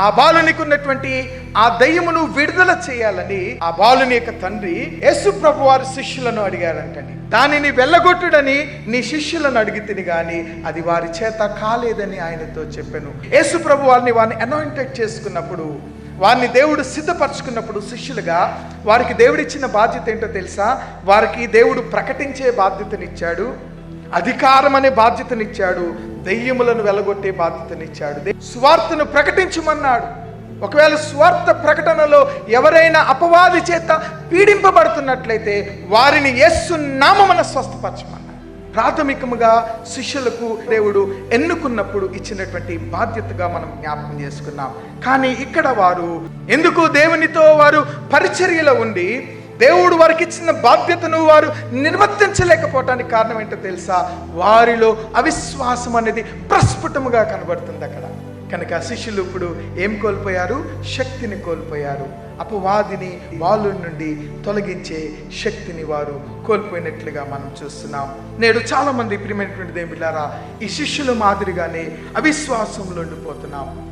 ఆ బాలునికి ఉన్నటువంటి ఆ దయ్యమును విడుదల చేయాలని ఆ బాలుని యొక్క తండ్రి యేసు ప్రభు వారి శిష్యులను అడిగాడంటండి. దానిని వెళ్ళగొట్టుడని నీ శిష్యులను అడిగితిని గాని అది వారి చేత కాలేదని ఆయనతో చెప్పాను. యేసు ప్రభు వారిని అనాయింటెడ్ చేసుకున్నప్పుడు, వారిని దేవుడు సిద్ధపరచుకున్నప్పుడు శిష్యులుగా వారికి దేవుడిచ్చిన బాధ్యత ఏంటో తెలుసా? వారికి దేవుడు ప్రకటించే బాధ్యతనిచ్చాడు, అధికారం అనే బాధ్యతనిచ్చాడు, దెయ్యములను వెలగొట్టే బాధ్యతనిచ్చాడు, సువార్తను ప్రకటించమన్నాడు. ఒకవేళ స్వార్థ ప్రకటనలో ఎవరైనా అపవాది చేత పీడింపబడుతున్నట్లయితే వారిని యేసు నామమున స్వస్థపరచమన్నాడు. ప్రాథమికముగా శిష్యులకు దేవుడు ఎన్నుకున్నప్పుడు ఇచ్చినటువంటి బాధ్యతగా మనం జ్ఞాపకం చేసుకున్నాం. కానీ ఇక్కడ వారు ఎందుకు దేవునితో వారు పరిచర్యలో ఉండి దేవుడు వారికి ఇచ్చిన బాధ్యతను వారు నిర్వర్తించలేకపోవటానికి కారణం ఏంటో తెలుసా? వారిలో అవిశ్వాసం అనేది ప్రస్ఫుటముగా కనబడుతుంది అక్కడ. కనుక శిష్యులు ఇప్పుడు ఏం కోల్పోయారు? శక్తిని కోల్పోయారు. అపవాదిని వాళ్ళ నుండి తొలగించే శక్తిని వారు కోల్పోయినట్లుగా మనం చూస్తున్నాం. నేడు చాలా మంది ప్రియమైనటువంటి దేవులారా ఈ శిష్యుల మాదిరిగానే అవిశ్వాసంలో ఉండిపోతున్నాం.